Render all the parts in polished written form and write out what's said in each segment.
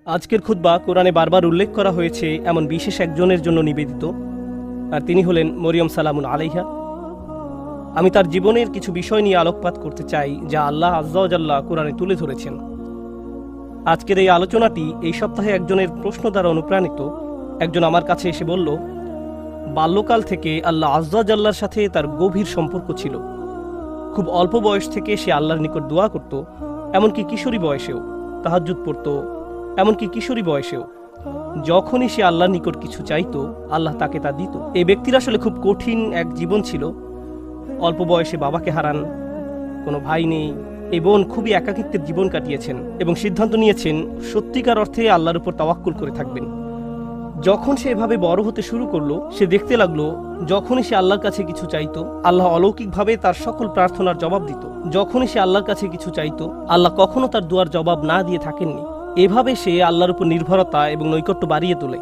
আজকের খুতবা কোরআনে বারবার উল্লেখ করা হয়েছে এমন বিশেষ একজনের জন্য নিবেদিত, আর তিনি হলেন মরিয়ম সালামুন আলাইহা। আমি তার জীবনের কিছু বিষয় নিয়ে আলোকপাত করতে চাই যা আল্লাহ আজ্জা ওয়া জাল্লা কোরআনে তুলে ধরেছেন। আজকের এই আলোচনাটি এই সপ্তাহে একজনের প্রশ্ন দ্বারা অনুপ্রাণিত। একজন আমার কাছে এসে বলল, বাল্যকাল থেকে আল্লাহ আজ্জা ওয়া জাল্লার সাথে তার গভীর সম্পর্ক ছিল। খুব অল্প বয়স থেকে সে আল্লাহর নিকট দোয়া করত, এমনকি কিশোরী বয়সেও তাহাজ্জুদ পড়ত, এমনকি কিশোরী বয়সেও যখনই সে আল্লাহর নিকট কিছু চাইতো আল্লাহ তাকে তা দিত। এই ব্যক্তির আসলে খুব কঠিন এক জীবন ছিল। অল্প বয়সে বাবাকে হারান, কোনো ভাই নেই, এই বোন খুবই একাকিত্বের জীবন কাটিয়েছেন এবং সিদ্ধান্ত নিয়েছেন সত্যিকার অর্থে আল্লাহর উপর তাওয়াক্কুল করে থাকবেন। যখন সে এভাবে বড় হতে শুরু করলো, সে দেখতে লাগলো যখনই সে আল্লাহর কাছে কিছু চাইতো আল্লাহ অলৌকিকভাবে তার সকল প্রার্থনার জবাব দিত। যখনই সে আল্লাহর কাছে কিছু চাইতো আল্লাহ কখনো তার দুয়ার জবাব না দিয়ে থাকেননি। এভাবে সে আল্লাহর উপর নির্ভরতা এবং নৈকট্য বাড়িয়ে তোলে।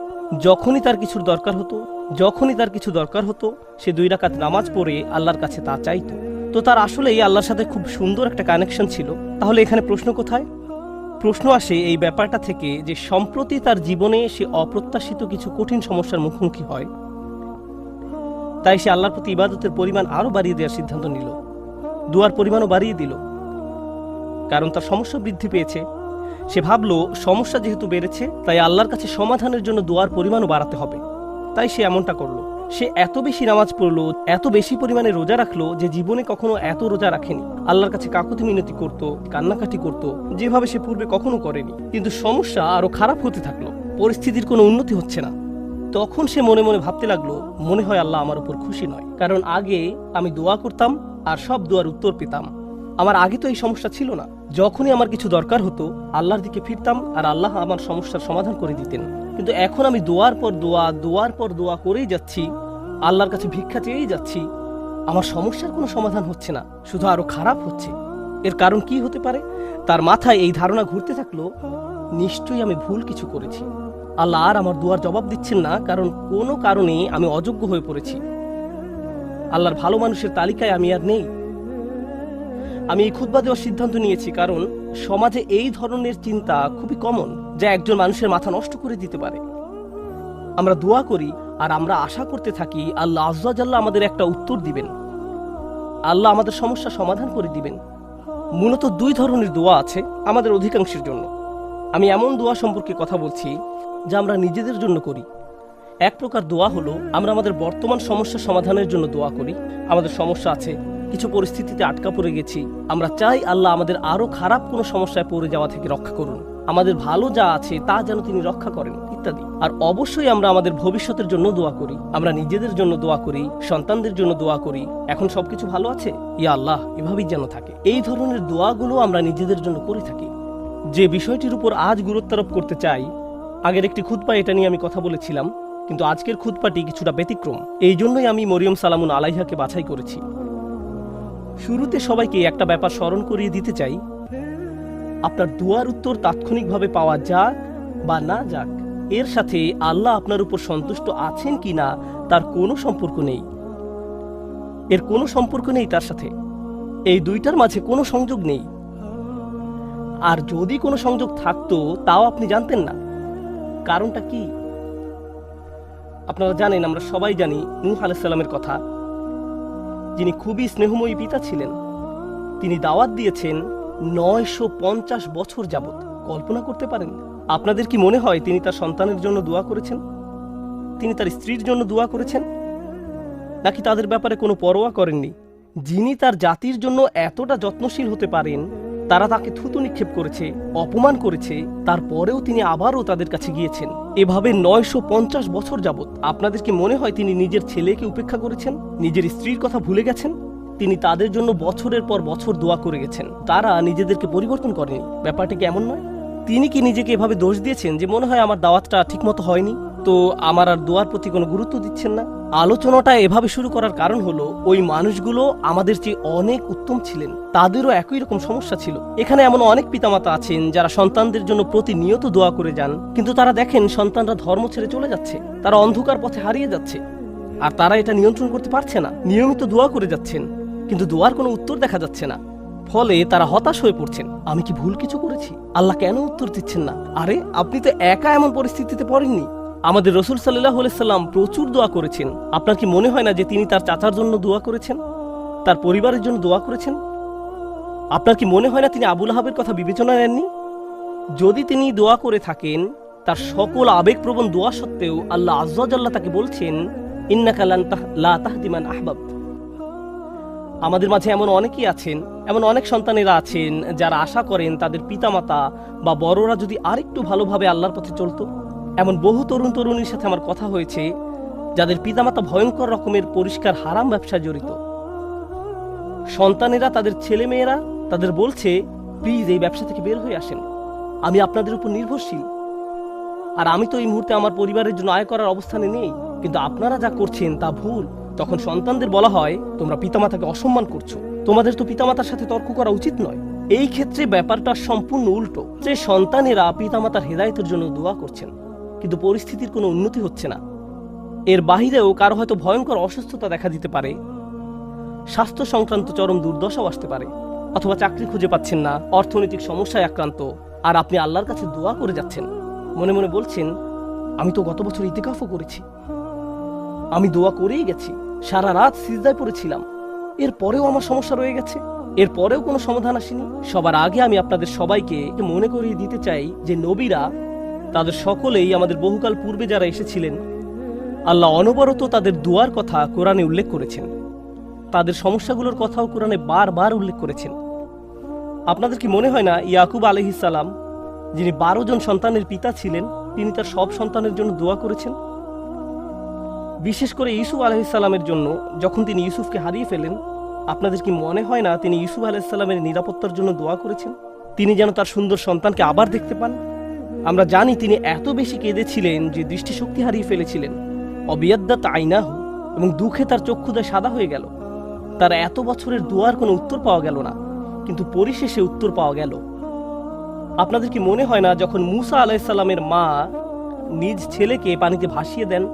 যখনই তার কিছু দরকার হতো সে 2 রাকাত নামাজ পড়ে আল্লাহর কাছে তা চাইতো। তো তার আসলেই আল্লাহর সাথে খুব সুন্দর একটা কানেকশন ছিল। তাহলে এখানে প্রশ্ন কোথায়? প্রশ্ন আসে এই ব্যাপারটা থেকে যে সম্প্রতি তার জীবনে সে অপ্রত্যাশিত কিছু কঠিন সমস্যার মুখোমুখি হয়। তাই সে আল্লাহর প্রতি ইবাদতের পরিমাণ আরো বাড়িয়ে দেওয়ার সিদ্ধান্ত নিল, দুয়ার পরিমাণও বাড়িয়ে দিল, কারণ তার সমস্যা বৃদ্ধি পেয়েছে। সে ভাবলো সমস্যা যেহেতু বেড়েছে তাই আল্লাহর কাছে সমাধানের জন্য দোয়ার পরিমাণও বাড়াতে হবে। তাই সে এমনটা করলো। সে এত বেশি নামাজ পড়লো, এত বেশি পরিমাণে রোজা রাখলো যে জীবনে কখনো এত রোজা রাখেনি। আল্লাহর কাছে কাকুতি মিনতি করত, কান্নাকাটি করত, যেভাবে সে পূর্বে কখনো করেনি। কিন্তু সমস্যা আরো খারাপ হতে থাকলো, পরিস্থিতির কোনো উন্নতি হচ্ছে না। তখন সে মনে মনে ভাবতে লাগলো, মনে হয় আল্লাহ আমার উপর খুশি নয়, কারণ আগে আমি দোয়া করতাম আর সব দোয়ার উত্তর পেতাম। আমার আগে তো এই সমস্যা ছিল না। যখনই আমার কিছু দরকার হতো আল্লাহর দিকে ফিরতাম আর আল্লাহ আমার সমস্যার সমাধান করে দিতেন। কিন্তু এখন আমি দোয়ার পর দোয়া করেই যাচ্ছি, আল্লাহর কাছে ভিক্ষা চেয়েই যাচ্ছি, আমার সমস্যার কোনো সমাধান হচ্ছে না, শুধু আরো খারাপ হচ্ছে। এর কারণ কি হতে পারে? তার মাথায় এই ধারণা ঘুরতে থাকলো, নিশ্চয়ই আমি ভুল কিছু করেছি। আল্লাহ আর আমার দোয়ার জবাব দিচ্ছেন না, কারণ কোনো কারণে আমি অযোগ্য হয়ে পড়েছি। আল্লাহর ভালো মানুষের তালিকায় আমি আর নেই। আমি এই খুতবা দেওয়ার সিদ্ধান্ত নিয়েছি কারণ সমাজে এই ধরনের চিন্তা খুবই কমন, যা একজন মানুষের মাথা নষ্ট করে দিতে পারে। আমরা দোয়া করি আর আমরা আশা করতে থাকি আল্লাহ আজ্জা ওয়া জাল্লা আমাদের একটা উত্তর দিবেন, আল্লাহ আমাদের সমস্যা সমাধান করে দিবেন। মূলত 2 ধরনের দোয়া আছে আমাদের অধিকাংশের জন্য। আমি এমন দোয়া সম্পর্কে কথা বলছি যা আমরা নিজেদের জন্য করি। এক প্রকার দোয়া হলো আমরা আমাদের বর্তমান সমস্যা সমাধানের জন্য দোয়া করি। আমাদের সমস্যা আছে, কিছু পরিস্থিতিতে আটকা পড়ে গেছি, আমরা চাই আল্লাহ আমাদের আরো খারাপ কোনো সমস্যায় পড়ে যাওয়া থেকে রক্ষা করুন, আমাদের ভালো যা আছে তা যেন তিনি রক্ষা করেন ইত্যাদি। আর অবশ্যই আমরা আমাদের ভবিষ্যতের জন্য দোয়া করি, আমরা নিজেদের জন্য দোয়া করি, সন্তানদের জন্য দোয়া করি, এখন সবকিছু ভালো আছে, ইয়া আল্লাহ এভাবেই যেন থাকে। এই ধরনের দোয়াগুলো আমরা নিজেদের জন্য করে থাকি। যে বিষয়টির উপর আজ গুরুত্বারোপ করতে চাই, আগের একটি খুতবা এটা নিয়ে আমি কথা বলেছিলাম, কিন্তু আজকের খুতবাটি কিছুটা ব্যতিক্রম। এই জন্যই আমি মরিয়ম সালামুন আলাইহাকে বাছাই করেছি। শুরুতে সবাইকে একটা ব্যাপার স্মরণ করিয়ে দিতে চাই, আপনার দুয়ার উত্তর তাৎক্ষণিকভাবে পাওয়া যাক বা না যাক, এর সাথে আল্লাহ আপনার উপর সন্তুষ্ট আছেন কিনা তার কোনো সম্পর্ক নেই। এর কোনো সম্পর্ক নেই তার সাথে। এই দুইটার মাঝে কোনো সংযোগ নেই। আর যদি কোনো সংযোগ থাকতো তাও আপনি জানতেন না। কারণটা কি? আপনারা জানেন, আমরা সবাই জানি নূহ আলাইহিস সালামের কথা, যিনি খুবই স্নেহময়ী পিতা ছিলেন। তিনি দাওয়াত দিয়েছেন 950 বছর যাবত। কল্পনা করতে পারেন? আপনাদের কি মনে হয় তিনি তার সন্তানের জন্য দোয়া করেছেন? তিনি তার স্ত্রীর জন্য দোয়া করেছেন? নাকি তাদের ব্যাপারে কোনো পরোয়া করেননি? যিনি তার জাতির জন্য এতটা যত্নশীল হতে পারেন, তারা তাকে থুতু নিক্ষেপ করেছে, অপমান করেছে, তারপরেও তিনি আবারও তাদের কাছে গিয়েছেন। এভাবে 950 বছর যাবত। আপনাদের কি মনে হয় তিনি নিজের ছেলেকে উপেক্ষা করেছেন, নিজের স্ত্রীর কথা ভুলে গেছেন? তিনি তাদের জন্য বছরের পর বছর দোয়া করে গেছেন, তারা নিজেদেরকে পরিবর্তন করেনি। ব্যাপারটা কি এমন নয়? তিনি কি নিজেকে এভাবে দোষ দিয়েছেন যে মনে হয় আমার দাওয়াতটা ঠিকমতো হয়নি, তো আমার আর দোয়ার প্রতি কোনো গুরুত্ব দিচ্ছেন না? আলোচনাটা এভাবে শুরু করার কারণ হলো, ওই মানুষগুলো আমাদের চেয়ে অনেক উত্তম ছিলেন, তাদেরও একই রকম সমস্যা ছিল। এখানে এমন অনেক পিতামাতা আছেন যারা সন্তানদের জন্য প্রতিনিয়ত দোয়া করে যান, কিন্তু তারা দেখেন সন্তানরা ধর্ম ছেড়ে চলে যাচ্ছে, তারা অন্ধকার পথে হারিয়ে যাচ্ছে, আর তারা এটা নিয়ন্ত্রণ করতে পারছে না। নিয়মিত দোয়া করে যাচ্ছেন, কিন্তু দোয়ার কোনো উত্তর দেখা যাচ্ছে না। ফলে তারা হতাশ হয়ে পড়ছেন। আমি কি ভুল কিছু করেছি? আল্লাহ কেন উত্তর দিচ্ছেন না? আরে আপনি তো একা এমন পরিস্থিতিতে পড়েননি। আমাদের রাসূল সাল্লাল্লাহু আলাইহি সাল্লাম প্রচুর দোয়া করেছেন। আপনার কি মনে হয় না যে তিনি তার চাচার জন্য দোয়া করেছেন, তার পরিবারের জন্য দোয়া করেছেন? আপনার কি মনে হয় না তিনি আবু লাহাবের কথা বিবেচনা নেননি? যদি তিনি দোয়া করে থাকেন, তার সকল আবেগপ্রবণ দোয়া সত্ত্বেও আল্লাহ আযজা ওয়া জাল্লা তাকে বলছেন, ইন্নাকা লা তাহদি মান আহবাবত। আমাদের মাঝে এমন অনেকেই আছেন, এমন অনেক সন্তানেরা আছেন যারা আশা করেন তাদের পিতামাতা বা বড়রা যদি আরেকটু ভালোভাবে আল্লাহর পথে চলতো। এমন বহু তরুণ তরুণীর সাথে আমার কথা হয়েছে যাদের পিতামাতা ভয়ঙ্কর রকমের পরিষ্কার হারাম ব্যবসায় জড়িত। সন্তানেরা, তাদের ছেলেমেয়েরা তাদের বলছে, প্লিজ এই ব্যবসা থেকে বের হয়ে আসেন, আমি আপনাদের উপর নির্ভরশীল, আর আমি তো এই মুহূর্তে আমার পরিবারের জন্য আয় করার অবস্থানে নেই, কিন্তু আপনারা যা করছেন তা ভুল। তখন সন্তানদের বলা হয়, তোমরা পিতামাতাকে অসম্মান করছো, তোমাদের তো পিতামাতার সাথে তর্ক করা উচিত নয়। এই ক্ষেত্রে ব্যাপারটা সম্পূর্ণ উল্টো, যে সন্তানেরা পিতামাতার হেদায়েতের জন্য দোয়া করছেন, কিন্তু পরিস্থিতির কোনো উন্নতি হচ্ছে না। এর বাহিরেও কারো হয়তো ভয়ঙ্কর অসুস্থতা দেখা দিতে পারে, স্বাস্থ্য সংক্রান্ত চরম দুর্দশাও আসতে পারে, অথবা চাকরি খুঁজে পাচ্ছেন না, অর্থনৈতিক সমস্যায় আক্রান্ত, আর আপনি আল্লাহর কাছে দোয়া করে যাচ্ছেন, মনে মনে বলছেন, আমি তো গত বছর ইতিকাফও করেছি, আমি দোয়া করেই গেছি, সারা রাত সিজদায় পড়েছিলাম, এরপরেও আমার সমস্যা রয়ে গেছে, এরপরেও কোনো সমাধান আসেনি। সবার আগে আমি আপনাদের সবাইকে মনে করিয়ে দিতে চাই যে নবীরা, তাদের সকলেই, আমাদের বহুকাল পূর্বে যারা এসেছিলেন, আল্লাহ অনবরত তাদের দোয়ার কথা কোরআনে উল্লেখ করেছেন, তাদের সমস্যাগুলোর কথাও কোরআনে বারবার উল্লেখ করেছেন। আপনাদের কি মনে হয় না ইয়াকুব আলাইহিস সালাম, যিনি 12 জন সন্তানের পিতা ছিলেন, তিনি তার সব সন্তানের জন্য দোয়া করেছেন? বিশেষ করে ইউসুফ আলাইহিস সালামের জন্য, যখন তিনি ইউসুফকে হারিয়ে ফেলেন, আপনাদের কি মনে হয় না তিনি ইউসুফ আলাইহিস সালামের নিরাপত্তার জন্য দোয়া করেছেন, তিনি যেন তার সুন্দর সন্তানকে আবার দেখতে পান? আমরা জানি তিনি এত বেশি কেঁদেছিলেন যে দৃষ্টিশক্তি হারিয়ে ফেলেছিলেন, অবিয়াদ্দাত আইনাহু, এবং দুঃখে তার চক্ষুদয় সাদা হয়ে গেল। তার এত বছরের দোয়ার কোনো উত্তর পাওয়া গেল না, কিন্তু পরিশেষে উত্তর পাওয়া গেল। আপনাদের কি মনে হয় না যখন মুসা আলাইহিস সালামের মা নিজ ছেলেকে পানিতে ভাসিয়ে দেন,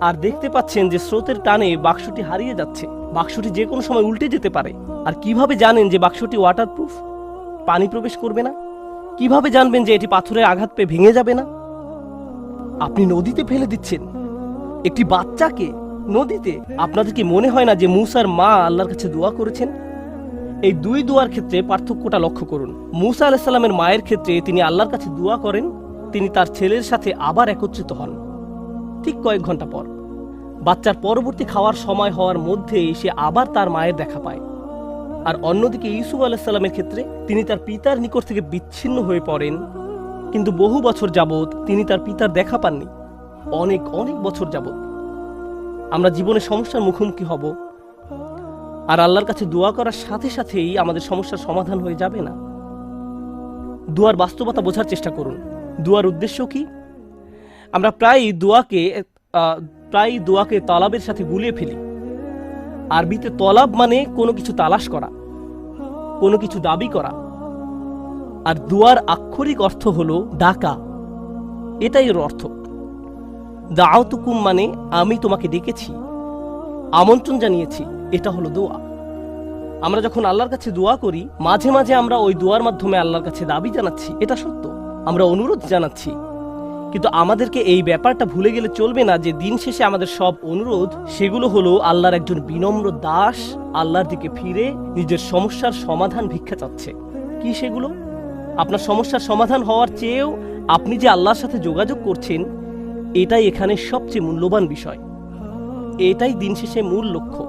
আর দেখতে পাচ্ছেন যে স্রোতের টানে বাক্সটি হারিয়ে যাচ্ছে, বাক্সটি যে কোনো সময় উল্টে যেতে পারে, আর কিভাবে জানেন যে বাক্সটি ওয়াটারপ্রুফ, পানি প্রবেশ করবে না? কিভাবে জানবেন যে এটি পাথরের আঘাত পেয়ে ভেঙে যাবে না? আপনি নদীতে ফেলে দিচ্ছেন একটি বাচ্চাকে, নদীতে। আপনাদের কি মনে হয় না যে মুসার মা আল্লাহর কাছে দোয়া করেছেন? এই দুই দোয়ার ক্ষেত্রে পার্থক্যটা লক্ষ্য করুন। মুসা আলাইহিস সালামের মায়ের ক্ষেত্রে তিনি আল্লাহর কাছে দোয়া করেন, তিনি তার ছেলের সাথে আবার একত্রিত হন ঠিক কয়েক ঘন্টা পর। বাচ্চার পরবর্তী খাওয়ার সময় হওয়ার মধ্যে সে আবার তার মায়ের দেখা পায়। আর অন্যদিকে ইউসুফ আলাইহিস সালামের ক্ষেত্রে তিনি তার পিতার নিকট থেকে বিচ্ছিন্ন হয়ে পড়েন, কিন্তু বহু বছর যাবৎ তিনি তার পিতার দেখা পাননি, অনেক অনেক বছর যাবৎ। আমরা জীবনে সমস্যার মুখোমুখি হব, আর আল্লাহর কাছে দোয়া করার সাথে সাথেই আমাদের সমস্যার সমাধান হয়ে যাবে না। দোয়ার বাস্তবতা বোঝার চেষ্টা করুন। দোয়ার উদ্দেশ্য কি? আমরা প্রায় দোয়াকে তালাবের সাথে গুলিয়ে ফেলি। আরবিতে তলাব মানে কোনো কিছু তালাশ করা, কোনো কিছু দাবি করা, আর দোয়ার আক্ষরিক অর্থ হলো ডাকা, এটাই এর অর্থ। দাআতুকুম মানে আমি তোমাকে ডেকেছি, আমন্ত্রণ জানিয়েছি, এটা হলো দোয়া। আমরা যখন আল্লাহর কাছে দোয়া করি, মাঝে মাঝে আমরা ওই দোয়ার মাধ্যমে আল্লাহর কাছে দাবি জানাচ্ছি, এটা সত্য, আমরা অনুরোধ জানাচ্ছি, কিন্তু আমাদেরকে এই ব্যাপারটা ভুলে গেলে চলবে না যে দিন শেষে আমাদের সব অনুরোধ, সেগুলো হলো আল্লাহর একজন বিনম্র দাস আল্লাহর দিকে ফিরে নিজের সমস্যার সমাধান ভিক্ষা চাচ্ছে। কি সেগুলো? আপনার সমস্যার সমাধান হওয়ার চেয়েও আপনি যে আল্লাহর সাথে যোগাযোগ করছেন, এটাই এখানে সবচেয়ে মূল্যবান বিষয়, এটাই দিন শেষে মূল লক্ষ্য।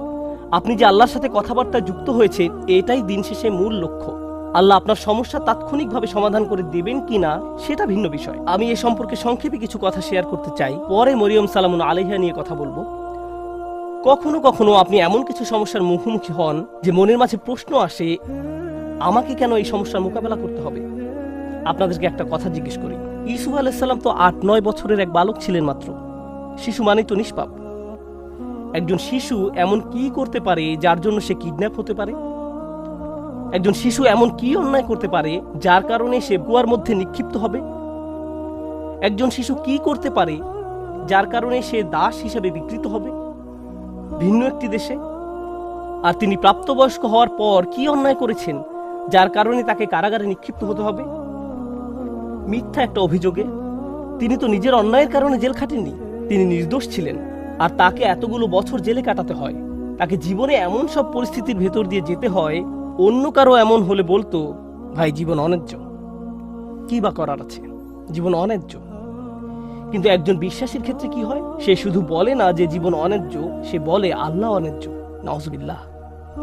আপনি যে আল্লাহর সাথে কথাবার্তা যুক্ত হয়েছে, এটাই দিন শেষে মূল লক্ষ্য। আল্লাহ আপনার সমস্যা তাৎক্ষণিকভাবে সমাধান করে দেবেন কিনা সেটা ভিন্ন বিষয়। আমি এ সম্পর্কে সংক্ষেপে কিছু কথা শেয়ার করতে চাই, পরে মরিয়ম সালামুন আলাইহা নিয়ে কথা বলবো। কখনো কখনো আপনি এমন কিছু সমস্যার মুখোমুখি হন যে মনের মাঝে প্রশ্ন আসে, আমাকে কেন এই সমস্যার মোকাবেলা করতে হবে? আপনাদেরকে একটা কথা জিজ্ঞেস করি, ইউসুফ আলাইহিস সালাম তো 8-9 বছরের এক বালক ছিলেন মাত্র। শিশু মানেই তো নিষ্পাপ। একজন শিশু এমন কি করতে পারে যার জন্য সে কিডন্যাপ হতে পারে? একজন শিশু এমন কি অন্যায় করতে পারে যার কারণে সে কুয়ার মধ্যে নিক্ষিপ্ত হবে? একজন শিশু কি করতে পারে যার কারণে সে দাস হিসেবে বিকৃত হবে ভিন্ন একটি দেশে? আর তিনি প্রাপ্তবয়স্ক হওয়ার পর কি অন্যায় করেছেন যার কারণে তাকে কারাগারে নিক্ষিপ্ত হতে হবে? মিথ্যা একটা অভিযোগে। তিনি তো নিজের অন্যায়ের কারণে জেল খাটেননি, তিনি নির্দোষ ছিলেন, আর তাকে এতগুলো বছর জেলে কাটাতে হয়। তাকে জীবনে এমন সব পরিস্থিতির ভেতর দিয়ে যেতে হয়, অন্য কারো এমন হলে বলতো, ভাই জীবন অন্যায্য, কি বা করার আছে, জীবন অন্যায্য। কিন্তু একজন বিশ্বাসীর ক্ষেত্রে কি হয়? সে শুধু বলে না যে জীবন অন্যায্য, সে বলে আল্লাহ অন্যায্য। নাউজুবিল্লাহ।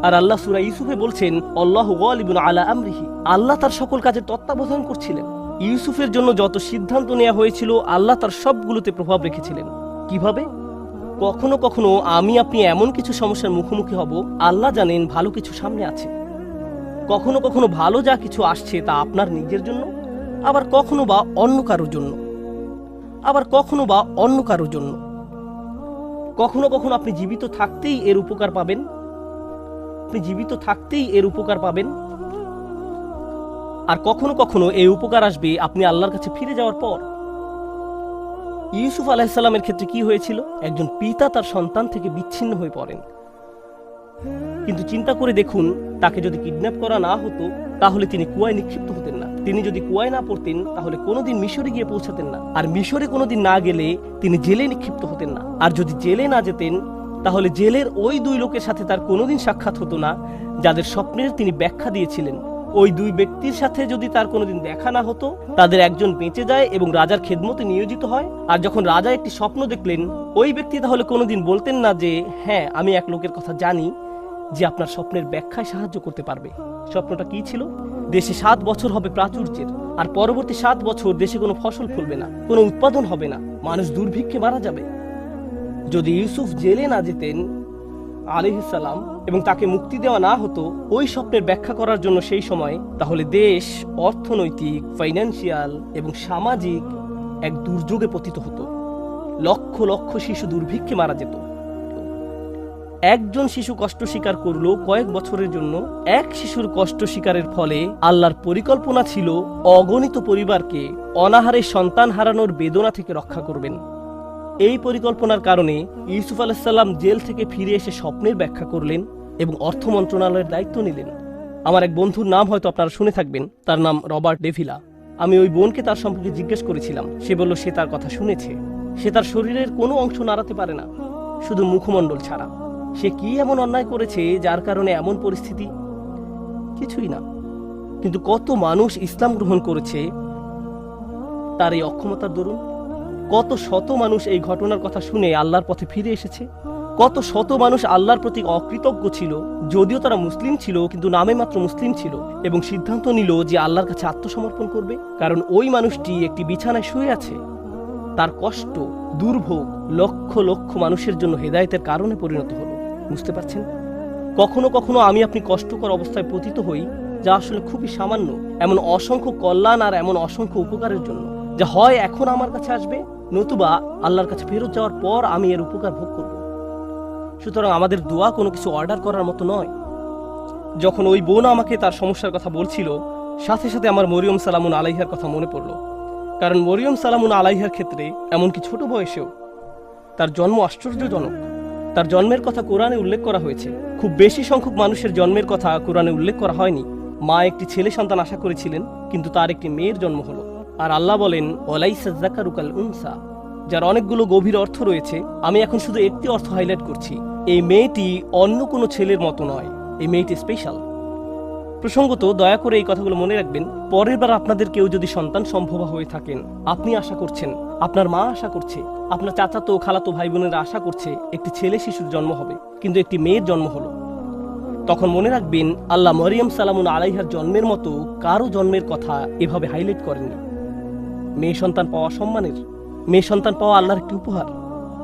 আর আল্লাহ সূরা ইউসুফে বলছেন, আল্লাহু গালিবুন আলা আমরিহি, আল্লাহ তার সকল কাজের তত্ত্বাবধান করছিলেন। ইউসুফের জন্য যত সিদ্ধান্ত নেওয়া হয়েছিল আল্লাহ তার সবগুলোতে প্রভাব রেখেছিলেন। কিভাবে? কখনো কখনো আমি আপনি এমন কিছু সমস্যার মুখোমুখি হব, আল্লাহ জানেন ভালো কিছু সামনে আছে। কখনো কখনো ভালো যা কিছু আসছে তা আপনার নিজের জন্য, আবার কখনো বা অন্য কারোর জন্য, আবার কখনো বা অন্য কারোর জন্য। কখনো কখনো আপনি জীবিত থাকতেই এর উপকার পাবেন, আপনি জীবিত থাকতেই এর উপকার পাবেন। আর কখনো কখনো এই উপকার আসবে আপনি আল্লাহর কাছে ফিরে যাওয়ার পর। ইউসুফ আলাইহিস সালামের ক্ষেত্রে কি হয়েছিল? একজন পিতা তার সন্তান থেকে বিচ্ছিন্ন হয়ে পড়েন। কিন্তু চিন্তা করে দেখুন, তাকে যদি কিডন্যাপ করা না হতো তাহলে তিনি কুয়ায় নিক্ষিপ্ত হতেন না। তিনি যদি কুয়ায় না পড়তেন তাহলে কোনোদিন মিশরে গিয়ে পৌঁছাতেন না। আর মিশরে কোনোদিন না গেলে তিনি জেলে নিক্ষিপ্ত হতেন না। আর যদি জেলে না যেতেন তাহলে জেলের ওই দুই লোকের সাথে তার কোনোদিন সাক্ষাৎ হতো না যাদের স্বপ্নের তিনি ব্যাখ্যা দিয়েছিলেন। ওই দুই ব্যক্তির সাথে যদি তার কোনোদিন দেখা না হতো, তাদের একজন বেঁচে যায় এবং রাজার খেদমতে নিয়োজিত হয়। আর যখন রাজা একটি স্বপ্ন দেখলেন, ওই ব্যক্তি তাহলে কোনোদিন বলতেন না যে হ্যাঁ, আমি এক লোকের কথা জানি যে আপনার স্বপ্নের ব্যাখ্যায় সাহায্য করতে পারবে। স্বপ্নটা কি ছিল? দেশে 7 বছর হবে প্রাচুর্যের, আর পরবর্তী 7 বছর দেশে কোনো ফসল ফলবে না, কোনো উৎপাদন হবে না, মানুষ দুর্ভিক্ষে মারা যাবে। যদি ইউসুফ জেলে না যেতেন আলাইহিস সালাম এবং তাকে মুক্তি দেওয়া না হতো ওই স্বপ্নের ব্যাখ্যা করার জন্য সেই সময়, তাহলে দেশ অর্থনৈতিক, ফাইন্যান্সিয়াল এবং সামাজিক এক দুর্যোগে পতিত হতো। লক্ষ লক্ষ শিশু দুর্ভিক্ষে মারা যেত। একজন শিশু কষ্ট স্বীকার করলো কয়েক বছরের জন্য। এক শিশুর কষ্ট স্বীকারের ফলে আল্লাহর পরিকল্পনা ছিল অগণিত পরিবারকে অনাহারে সন্তান হারানোর বেদনা থেকে রক্ষা করবেন। এই পরিকল্পনার কারণে ইউসুফ আলাইহিস সালাম জেল থেকে ফিরে এসে স্বপ্নের ব্যাখ্যা করলেন এবং অর্থ মন্ত্রণালয়ের দায়িত্ব নিলেন। আমার এক বন্ধুর নাম হয়তো আপনারা শুনে থাকবেন, তার নাম রবার্ট ডেভিলা। আমি ওই বোনকে তার সম্পর্কে জিজ্ঞেস করেছিলাম। সে বলল সে তার কথা শুনেছে। সে তার শরীরের কোনো অংশ নাড়াতে পারে না, শুধু মুখমণ্ডল ছাড়া। সে কি এমন অন্যায় করেছে যার কারণে এমন পরিস্থিতি? কিছুই না। কিন্তু কত মানুষ ইসলাম গ্রহণ করেছে তার এই অক্ষমতার দরুন। কত শত মানুষ এই ঘটনার কথা শুনে আল্লাহর পথে ফিরে এসেছে। কত শত মানুষ আল্লাহর প্রতি অকৃতজ্ঞ ছিল, যদিও তারা মুসলিম ছিল, কিন্তু নামে মাত্র মুসলিম ছিল, এবং সিদ্ধান্ত নিল যে আল্লাহর কাছে আত্মসমর্পণ করবে। কারণ ওই মানুষটি একটি বিছানায় শুয়ে আছে, তার কষ্ট, দুর্ভোগ লক্ষ লক্ষ মানুষের জন্য হেদায়েতের কারণে পরিণত হলো। বুঝতে পারছেন? কখনো কখনো আমি আপনি কষ্টকর অবস্থায় পতিত হই, যা আসলে খুবই সামান্য, এমন অসংখ্য কল্যাণ আর এমন অসংখ্য উপকারের জন্য, যা হয় এখন আমার কাছে আসবে, নতুবা আল্লাহর কাছে ফেরত যাওয়ার পর আমি এর উপকার ভোগ করব। সুতরাং আমাদের দোয়া কোনো কিছু অর্ডার করার মতো নয়। যখন ওই বোন আমাকে তার সমস্যার কথা বলছিল, সাথে সাথে আমার মরিয়ম সালামুন আলাইহার কথা মনে পড়ল। কারণ মরিয়ম সালামুন আলাইহার ক্ষেত্রে এমনকি ছোট বয়সেও তার জন্ম আশ্চর্যজনক। তার জন্মের কথা কোরআনে উল্লেখ করা হয়েছে। খুব বেশি সংখ্যক মানুষের জন্মের কথা কোরআনে উল্লেখ করা হয়নি। মা একটি ছেলে সন্তান আশা করেছিলেন, কিন্তু তার একটি মেয়ের জন্ম হলো। আর আল্লাহ বলেন, ওয়ালাইসা যাকারু কাল উনসা, যার অনেকগুলো গভীর অর্থ রয়েছে। আমি এখন শুধু একটি অর্থ হাইলাইট করছি। এই মেয়েটি অন্য কোনো ছেলের মতো নয়, এই মেয়েটি স্পেশাল। প্রসঙ্গত, দয়া করে এই কথাগুলো মনে রাখবেন। পরের বার আপনাদের কেউ যদি সন্তান সম্ভবা হয়ে থাকেন, আপনি আশা করছেন, আপনার মা আশা করছে, আপনার চাচাতো খালাতো ভাই বোনেরা আশা করছে একটি ছেলে শিশুর জন্ম হবে, কিন্তু একটি মেয়ের জন্ম হলো, তখন মনে রাখবেন আল্লাহ মরিয়ম সালামুন আলাইহার জন্মের মতো কারো জন্মের কথা এভাবে হাইলাইট করেননি। মেয়ে সন্তান পাওয়া সম্মানের, মেয়ে সন্তান পাওয়া আল্লাহর একটি উপহার।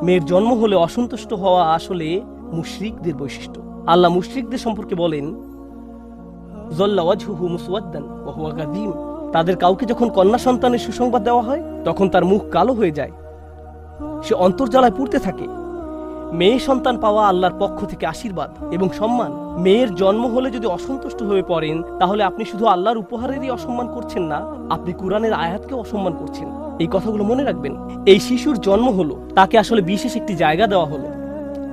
মেয়ের জন্ম হলে অসন্তুষ্ট হওয়া আসলে মুশরিকদের বৈশিষ্ট্য। আল্লাহ মুশরিকদের সম্পর্কে বলেন, যল্লা ওয়াজহুহু মুসওয়াদ্দান ওয়া হুয়া কাযীম, তাদের কাউকে যখন কন্যা সন্তানের সুসংবাদ দেওয়া হয় তখন তার মুখ কালো হয়ে যায়, সে অন্তর্জ্বালায় পুড়তে থাকে। মেয়ে সন্তান পাওয়া আল্লাহর পক্ষ থেকে আশীর্বাদ এবং সম্মান। মেয়ের জন্ম হলে যদি অসন্তুষ্ট হয়ে পড়েন, তাহলে আপনি শুধু আল্লাহর উপহারেরই অসম্মান করছেন না, আপনি কুরআনের আয়াতকেও অসম্মান করছেন। এই কথাগুলো মনে রাখবেন। এই শিশুর জন্ম হলো, তাকে আসলে বিশেষ একটি জায়গা দেওয়া হলো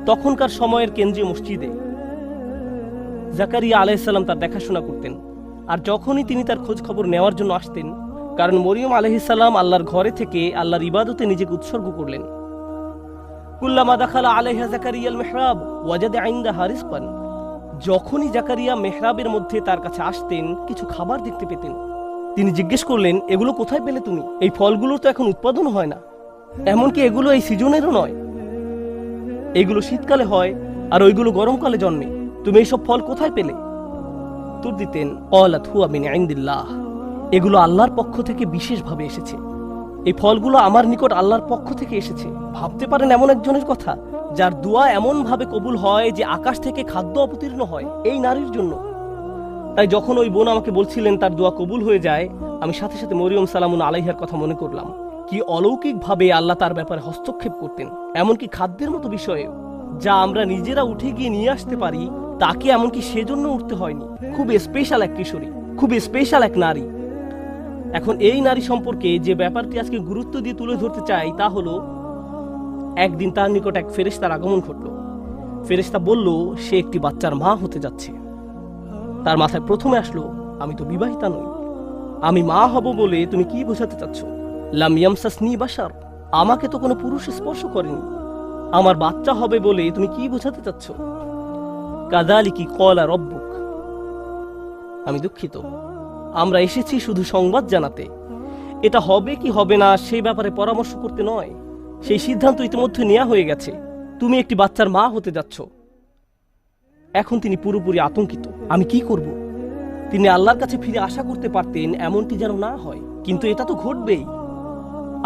তখনকার সময়ের কেন্দ্রীয় মসজিদে। জাকারিয়া আলাইহিসসালাম তার দেখাশোনা করতেন। আর যখনই তিনি তার খোঁজ খবর নেওয়ার জন্য আসতেন, কারণ মরিয়ম আলাইহিসসালাম আল্লাহর ঘরে থেকে আল্লাহর ইবাদতে নিজেকে উৎসর্গ করলেন। কুল্লামা দাখালা আলাইহা জাকারিয়াল মিহরাব ওয়াজাদা ইনদাহা রিজকান, যখনই জাকারিয়া মেহরাবের মধ্যে তার কাছে আসতেন কিছু খাবার দেখতে পেতেন। তিনি জিজ্ঞেস করলেন, এগুলো কোথায় পেলে তুমি? এই ফলগুলো তো এখন উৎপাদন হয় না, এমনকি এগুলো এই সিজনেরও নয়, এগুলো শীতকালে হয় আর ওইগুলো গরমকালে জন্মে, তুমি এইসব ফল কোথায় পেলে? উত্তর দিতেন, ক্বালাত হুয়া মিন ইনদিল্লাহ, এগুলো আল্লাহর পক্ষ থেকে বিশেষভাবে এসেছে, এই ফলগুলো আমার নিকট আল্লাহর পক্ষ থেকে এসেছে। ভাবতে পারেন এমন একজনের কথা যার দোয়া এমন ভাবে কবুল হয় যে আকাশ থেকে খাদ্য অবতীর্ণ হয় এই নারীর জন্য। তাই যখন ওই বোন আমাকে বলছিলেন তার দোয়া কবুল হয়ে যায়, আমি সাথে সাথে মরিয়ম সালামুন আলাইহার কথা মনে করলাম। কি অলৌকিকভাবে আল্লাহ তার ব্যাপারে হস্তক্ষেপ করতেন, এমনকি খাদ্যের মতো বিষয়ে যা আমরা নিজেরা উঠে গিয়ে নিয়ে আসতে পারি, তাকে এমনকি সেজন্য উঠতে হয়নি। খুব স্পেশাল এক কিশোরী, খুব স্পেশাল এক নারী। এখন এই নারী সম্পর্কে যে ব্যাপারটি আজকে গুরুত্ব দিয়ে তুলে ধরতে চাই তা হলো, একদিন তার নিকট এক ফেরেশতার আগমন ঘটল। ফেরেশতা বলল সে একটি বাচ্চার মা হতে যাচ্ছে। তার মাথায় প্রথমে আসলো, আমি তো বিবাহিতা নই, আমি মা হব বলে তুমি কি বোঝাতে চাচ্ছ? লাম ইয়ামসাসনি বাশার, আমাকে তো কোনো পুরুষ স্পর্শ করেনি, আমার বাচ্চা হবে বলে তুমি কি বোঝাতে চাচ্ছ? কাযালিকি ক্বালা রাব্বুক, আমি দুঃখিত, আমরা এসেছি শুধু সংবাদ জানাতে, এটা হবে কি হবে না সেই ব্যাপারে পরামর্শ করতে নয়। সেই সিদ্ধান্ত ইতিমধ্যে নেওয়া হয়ে গেছে, তুমি একটি বাচ্চার মা হতে যাচ্ছ। এখন তিনি পুরোপুরি আতঙ্কিত, আমি কি করব? তিনি আল্লাহর কাছে ফিরে আশা করতে পারতেন এমনটি যেন না হয়, কিন্তু এটা তো ঘটবেই।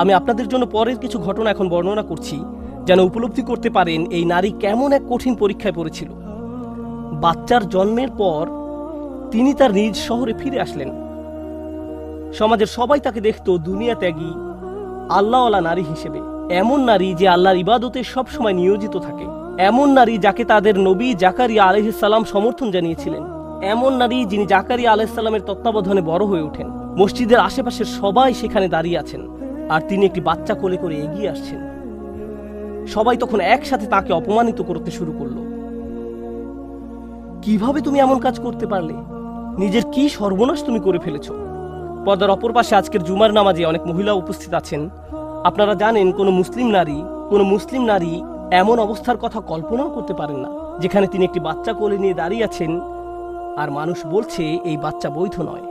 আমি আপনাদের জন্য পরের কিছু ঘটনা এখন বর্ণনা করছি, যেন উপলব্ধি করতে পারেন এই নারী কেমন এক কঠিন পরীক্ষায় পড়েছিল। বাচ্চার জন্মের পর তিনি তার নিজ শহরে ফিরে আসলেন। সমাজের সবাই তাকে দেখত দুনিয়া ত্যাগী আল্লাহওয়ালা নারী হিসেবে, এমন নারী যে আল্লাহর ইবাদতে সবসময় নিয়োজিত থাকে, এমন নারী যাকে তাদের নবী জাকারিয়া আলাইহিস সালাম সমর্থন জানিয়েছিলেন, এমন নারী যিনি জাকারিয়া আলাইহিস সালামের তত্ত্বাবধানে বড় হয়ে ওঠেন। মসজিদের আশেপাশের সবাই সেখানে দাঁড়িয়ে আছেন আর তিনি একটি বাচ্চা কোলে করে এগিয়ে আসছেন। সবাই তখন একসাথে তাকে অপমানিত করতে শুরু করলো। কিভাবে তুমি এমন কাজ করতে পারলে? নিজের কি সর্বনাশ তুমি করে ফেলেছ? পর্দার অপর পাশে আজকের জুমার নামাজে অনেক মহিলা উপস্থিত আছেন। আপনারা জানেন কোনো মুসলিম নারী এমন অবস্থার কথা কল্পনাও করতে পারেন না, যেখানে তিনি একটি বাচ্চা কোলে নিয়ে দাঁড়িয়ে আছেন আর মানুষ বলছে এই বাচ্চা বৈধ নয়।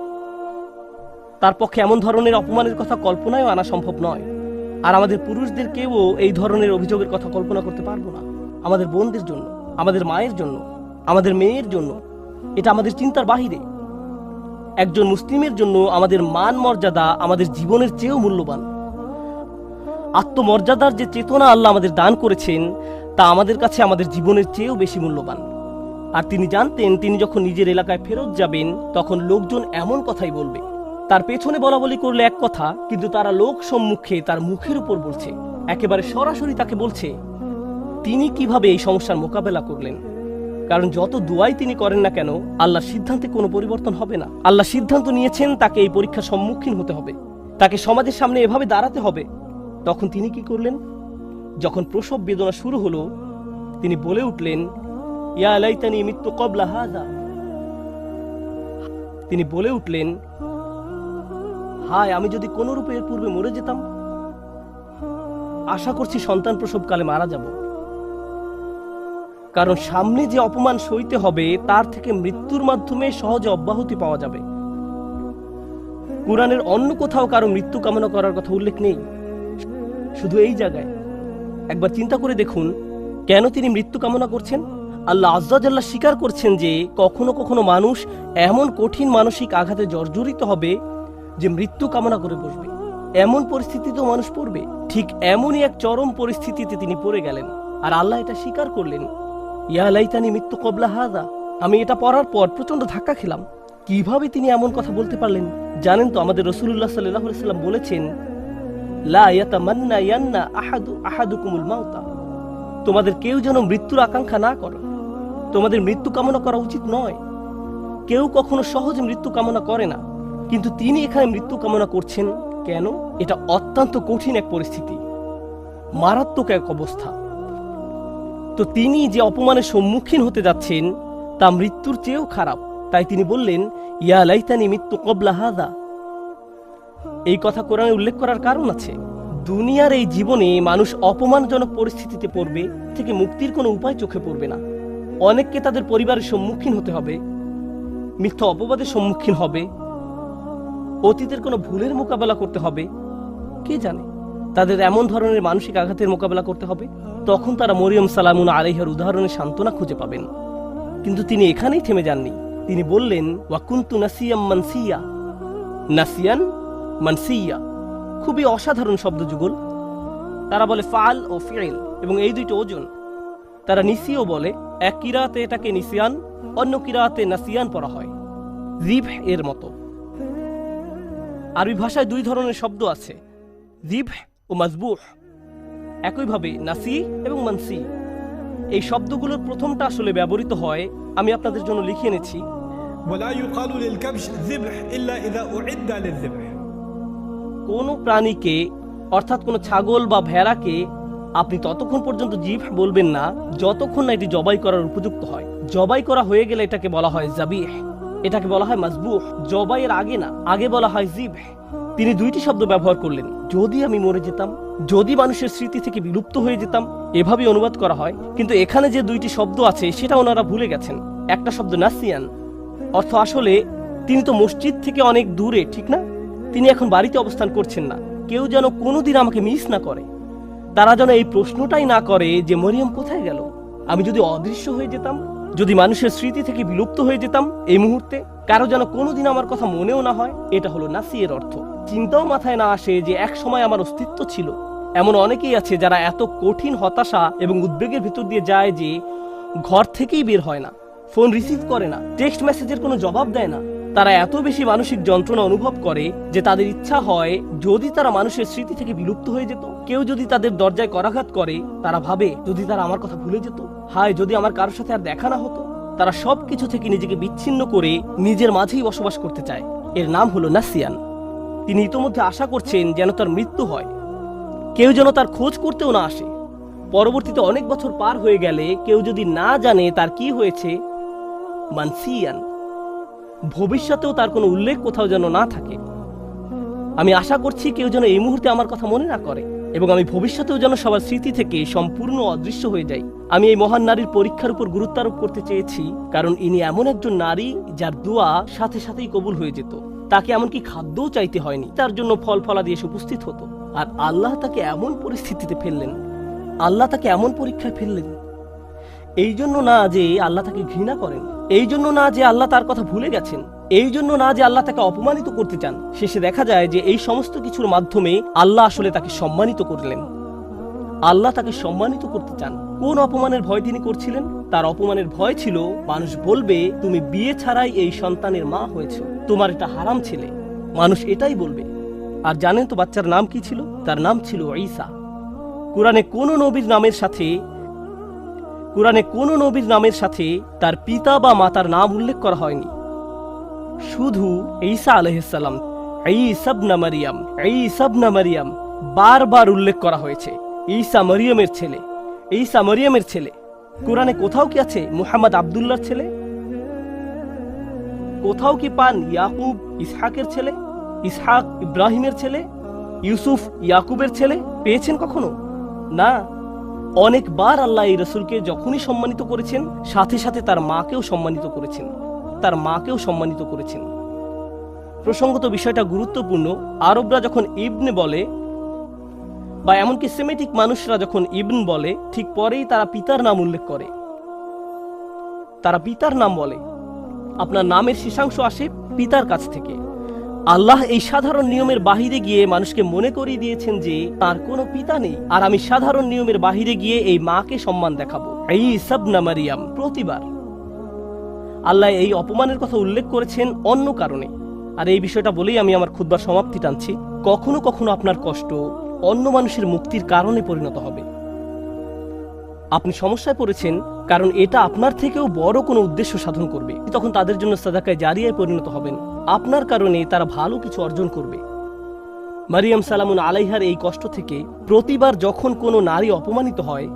তার পক্ষে এমন ধরনের অপমানের কথা কল্পনায়ও আনা সম্ভব নয়। আর আমাদের পুরুষদেরকেও এই ধরনের অভিযোগের কথা কল্পনা করতে পারবো না। আমাদের বোনদের জন্য, আমাদের মায়ের জন্য, আমাদের মেয়ের জন্য এটা আমাদের চিন্তার বাহিরে। একজন মুসলিমের জন্য আমাদের মান মর্যাদা আমাদের জীবনের চেয়েও মূল্যবান। আত্মমর্যাদার যে চেতনা আল্লাহ আমাদের দান করেছেন তা আমাদের কাছে আমাদের জীবনের চেয়েও বেশি মূল্যবান। আর তিনি জানতেন তিনি যখন নিজের এলাকায় ফেরত যাবেন তখন লোকজন এমন কথাই বলবে। তার পেছনে বলা বলি করলে এক কথা, কিন্তু তারা লোক সম্মুখে তার মুখের উপর বলছে, একেবারে সরাসরি তাকে বলছে তিনি কিভাবে এই সমস্যার মোকাবেলা করলেন। কারণ যত দুয়াই তিনি করেন না কেন, আল্লাহর সিদ্ধান্তে কোনো পরিবর্তন হবে না। আল্লাহ সিদ্ধান্ত নিয়েছেন তাকে এই পরীক্ষার সম্মুখীন হতে হবে, তাকে সমাজের সামনে এভাবে দাঁড়াতে হবে। তখন তিনি কি করলেন? যখন প্রসব বেদনা শুরু হলো, তিনি বলে উঠলেন, ইয়া লাইতানি মিততু ক্বাবলা হাযা। তিনি বলে উঠলেন, হায় আমি যদি কোন রূপে এর পূর্বে মরে যেতাম। আশা করছি সন্তান প্রসবকালে মারা যাব, কারণ সামনে যে অপমান সইতে হবে তার থেকে মৃত্যুর মাধ্যমে সহজে অব্যাহতি পাওয়া যাবে। কুরআনের অন্য কোথাও কারো মৃত্যু কামনা করার কথা উল্লেখ নেই, শুধু এই জায়গায়। একবার চিন্তা করে দেখুন কেন তিনি মৃত্যু কামনা করছেন। আল্লাহ আজ্জা জাল্লা স্বীকার করছেন যে কখনো কখনো মানুষ এমন কঠিন মানসিক আঘাতে জর্জরিত হবে যে মৃত্যু কামনা করে বসবে। এমন পরিস্থিতিতেও মানুষ পড়বে। ঠিক এমনই এক চরম পরিস্থিতিতে তিনি পড়ে গেলেন, আর আল্লাহ এটা স্বীকার করলেন, ইয়া লাইতানি মিততু ক্বাবলা হাযা। আমি এটা পড়ার পর প্রচন্ড ধাক্কা খেলাম। কিভাবে তিনি এমন কথা বলতে পারলেন? জানেন তো আমাদের রাসূলুল্লাহ সাল্লাল্লাহু আলাইহি ওয়াসাল্লাম বলেছেন, লা ইয়াতামান্না ইয়ান্না আহাদুকুমুল মাউতা। তোমাদের কেউ যেন মৃত্যুর আকাঙ্ক্ষা না করো, তোমাদের মৃত্যু কামনা করা উচিত নয়। কেউ কখনো সহজে মৃত্যু কামনা করে না, কিন্তু তিনি এখানে মৃত্যু কামনা করছেন কেন? এটা অত্যন্ত কঠিন এক পরিস্থিতি, মারাত্মক এক অবস্থা। তো তিনি যে অপমানের সম্মুখীন হতে যাচ্ছেন তা মৃত্যুর চেয়েও খারাপ। তাই তিনি বললেন, ইয়া লাইতানি মিত্তু ক্বাবলা হাযা। এই কথা কোরআনে উল্লেখ করার কারণ আছে। দুনিয়ার এই জীবনে মানুষ অপমানজনক পরিস্থিতিতে পড়বে, থেকে মুক্তির কোনো উপায় চোখে পড়বে না। অনেককে তাদের পরিবারের সম্মুখীন হতে হবে, মিথ্যা অপবাদের সম্মুখীন হবে, অতীতের কোনো ভুলের মোকাবেলা করতে হবে। কে জানে তাদের এমন ধরনের মানসিক আঘাতের মোকাবেলা করতে হবে। তখন তারা মরিয়ম সালামুন আলাইহার উদাহরণের সান্ত্বনা খুঁজে পাবেন। কিন্তু তিনি এখানেই থেমে যাননি। তিনি বললেন, ওয়াকুনতু নাসিয়াম মানসিয়া। নাসিয়ান মানসিয়া খুবই অসাধারণ শব্দ যুগল। তারা বলে ফাল ও ফিল, এবং এই দুইটি ওজন। তারা নিসিও বলে, এক কিরাতে এটাকে নিসিয়ান, অন্য কিরাতে নাসিয়ান পড়া হয়, জিব এর মতো। আরবি ভাষায় দুই ধরনের শব্দ আছে, জিব ও মাজবুহ। একইভাবে নাসি এবং মানসি, এই শব্দগুলোর প্রথমটা আসলে ব্যবহৃত হয়, আমি আপনাদের জন্য লিখে এনেছি। ولا يقال للكبش ذبح إلا إذا أعد للذبح। কোন প্রাণীকে, অর্থাৎ কোন ছাগল বা ভেড়াকে আপনি ততক্ষণ পর্যন্ত জিব বলবেন না যতক্ষণ না এটি জবাই করার উপযুক্ত হয়। জবাই করা হয়ে গেলে এটাকে বলা হয় জাবিহ, এটাকে বলা হয় মাজবুহ। জবাইয়ের আগে না, আগে বলা হয় জিব। তিনি দুইটি শব্দ ব্যবহার করলেন, যদি আমি মরে যেতাম, যদি মানুষের স্মৃতি থেকে বিলুপ্ত হয়ে যেতাম, এভাবে অনুবাদ করা হয়। কিন্তু এখানে যে দুইটি শব্দ আছে সেটা ওনারা ভুলে গেছেন। একটা শব্দ নাসিয়ান, অর্থ আসলে তিনি তো মসজিদ থেকে অনেক দূরে, ঠিক না? তিনি এখন বাড়িতে অবস্থান করছেন না। কেউ যেন কোনোদিন আমাকে মিস না করে, তারা যেন এই প্রশ্নটাই না করে যে মরিয়ম কোথায় গেল। আমি যদি অদৃশ্য হয়ে যেতাম, যদি মানুষের স্মৃতি থেকে বিলুপ্ত হয়ে যেতাম এই মুহূর্তে, কারো যেন কোনোদিন আমার কথা মনেও না হয়। এটা হলো নাসিয়ের অর্থ। চিন্তাও মাথায় না আসে যে এক সময় আমার অস্তিত্ব ছিল। এমন অনেকেই আছে যারা এত কঠিন হতাশা এবং উদ্বেগের ভিতর দিয়ে যায় যে ঘর থেকেই বের হয় না, ফোন রিসিভ করে না, টেক্সট মেসেজের কোনো জবাব দেয় না। তারা এত বেশি মানসিক যন্ত্রণা অনুভব করে যে তাদের ইচ্ছা হয় যদি তারা মানুষের স্মৃতি থেকে বিলুপ্ত হয়ে যেত। কেউ যদি তাদের দরজায় করাঘাত করে, তারা ভাবে যদি তারা আমার কথা ভুলে যেত, হায় যদি আমার কারোর সাথে আর দেখা না হতো। তারা সবকিছু থেকে নিজেকে বিচ্ছিন্ন করে নিজের মাঝেই বসবাস করতে চায়। এর নাম হলো নাসিয়ান। তিনি ইতোমধ্যে আশা করছেন যেন তার মৃত্যু হয়, কেউ যেন তার খোঁজ করতেও না আসে। পরবর্তীতে অনেক বছর পার হয়ে গেলে কেউ যদি না জানে তার কি হয়েছে, মানসিয়ান, ভবিষ্যতেও তার কোনো উল্লেখ কোথাও যেন না থাকে। আমি আশা করছি কেউ যেন এই মুহূর্তে আমার কথা মনে না করে, এবং আমি ভবিষ্যতেও যেন সবার স্মৃতি থেকে সম্পূর্ণ অদৃশ্য হয়ে যাই। আমি এই মহান নারীর পরীক্ষার উপর গুরুত্ব আরোপ করতে চেয়েছি, কারণ ইনি এমন একজন নারী যার দোয়া সাথে সাথেই কবুল হয়ে যেত। তাকে এমনকি খাদ্যও চাইতে হয়নি, তার জন্য ফল ফলাদি এসে উপস্থিত হতো। আর আল্লাহ তাকে এমন পরিস্থিতিতে ফেললেন, আল্লাহ তাকে এমন পরীক্ষায় ফেললেন, এই জন্য না যে আল্লাহ তাকে ঘৃণা করেন, এই জন্য না যে আল্লাহ তার কথা ভুলে গেছেন, এই জন্য না যে আল্লাহ তাকে অপমানিত করতে চান। শেষে দেখা যায় যে এই সমস্ত কিছুর মাধ্যমে আল্লাহ আসলে তাকে সম্মানিত করলেন। আল্লাহ তাকে সম্মানিত করতে চান। কোন অপমানের ভয় তিনি করছিলেন? তার অপমানের ভয় ছিল মানুষ বলবে তুমি বিয়ে ছাড়াই এই সন্তানের মা হয়েছ, তোমার এটা হারাম ছেলে। মানুষ এটাই বলবে। আর জানেন তো বাচ্চার নাম কি ছিল? তার নাম ছিল ঈসা। কোরআনে কোন নবীর নামের সাথে তার পিতা বা মাতার নাম উল্লেখ করা হয়নি। শুধু ঈসা আলাইহিস সালাম, ঈসা ইবনে মারিয়াম বারবার উল্লেখ করা হয়েছে। ঈসা মরিয়মের ছেলে। কোরআনে কোথাও কি আছে মুহাম্মদ আব্দুল্লাহর ছেলে? কোথাও কি পান ইয়াকুব ইসহাকের ছেলে, ইসহাক ইব্রাহিমের ছেলে, ইউসুফ ইয়াকুবের ছেলে? পেয়েছেন কখনো? না। অনেকবার আল্লাহ এই রাসূলকে যখনই সম্মানিত করেছেন, সাথে সাথে তার মাকেও সম্মানিত করেছেন। প্রসঙ্গত বিষয়টা গুরুত্বপূর্ণ। আরবরা যখন ইবনে বলে, বা এমনকি সেমেটিক মানুষরা যখন ইবন বলে, ঠিক পরেই তারা পিতার নাম উল্লেখ করে। তারা পিতার নাম বলে। আপনার নামের শেষাংশ আসে পিতার কাছ থেকে। আল্লাহ এই সাধারণ নিয়মের বাহিরে গিয়ে মানুষকে মনে করিয়ে দিয়েছেন যে তার কোনো পিতা নেই, আর আমি সাধারণ নিয়মের বাহিরে গিয়ে এই মাকে সম্মান দেখাবো। ঈসা ইবনে মারিয়াম। প্রতিবার আল্লাহ এই অপমানের কথা উল্লেখ করেছেন অন্য কারণে। আর এই বিষয়টা বলেই আমি আমার খুতবার সমাপ্তি টানছি। কখনো কখনো আপনার কষ্ট অন্য মানুষের মুক্তির কারণে পরিণত হবে। আপনি সমস্যায় পড়েছেন কারণ এটা আপনার থেকেও বড় কোনো উদ্দেশ্য সাধন করবে, তখন তাদের জন্য সাদাকায়ে জারিয়ায় পরিণত হবেন। আপনার কারণে তারা ভালো কিছু অর্জন করবে। মারিয়াম সালামুন আলাইহার এই কষ্ট থেকে প্রতিবার যখন কোনো নারী অপমানিত হয়,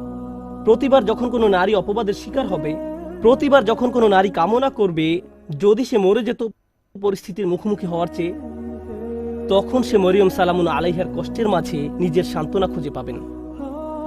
প্রতিবার যখন কোনো নারী অপবাদের শিকার হবে, প্রতিবার যখন কোনো নারী কামনা করবে যদি সে মরে যেত পরিস্থিতির মুখোমুখি হওয়ার চেয়ে, তখন সে মরিয়ম সালামুন আলাইহার কষ্টের মাঝে নিজের সান্ত্বনা খুঁজে পাবেন।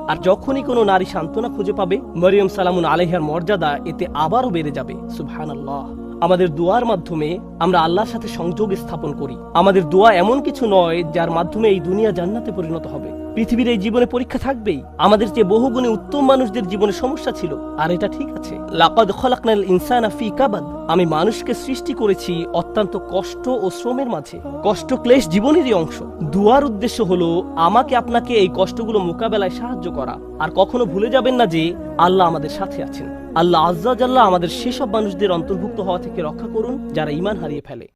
আর যখনই কোনো নারী সান্ত্বনা খুঁজে পাবে, মরিয়ম সালামুন আলাইহার মর্যাদা এতে আবারও বেড়ে যাবে। সুবহানাল্লাহ। আমাদের দোয়ার মাধ্যমে আমরা আল্লাহর সাথে সংযোগ স্থাপন করি। আমাদের দোয়া এমন কিছু নয় যার মাধ্যমে এই দুনিয়া জান্নাতে পরিণত হবে। পৃথিবীর এই জীবনে পরীক্ষা থাকবেই। আমাদের যে বহুগুণে উত্তম মানুষদের জীবনে সমস্যা ছিল, আর এটা ঠিক আছে। লাকাদ খলাকনাল ইনসানা ফি কাবাদ, আমি মানুষকে সৃষ্টি করেছি অত্যন্ত কষ্ট ও শ্রমের মাঝে। কষ্ট ক্লেশ জীবনেরই অংশ। দুয়ার উদ্দেশ্য হলো আমাকে আপনাকে এই কষ্টগুলো মোকাবেলায় সাহায্য করা। আর কখনো ভুলে যাবেন না যে আল্লাহ আমাদের সাথে আছেন। আল্লাহ আজ্জা জাল্লাহ আমাদের সেসব মানুষদের অন্তর্ভুক্ত হওয়া থেকে রক্ষা করুন যারা ঈমান হারিয়ে ফেলে।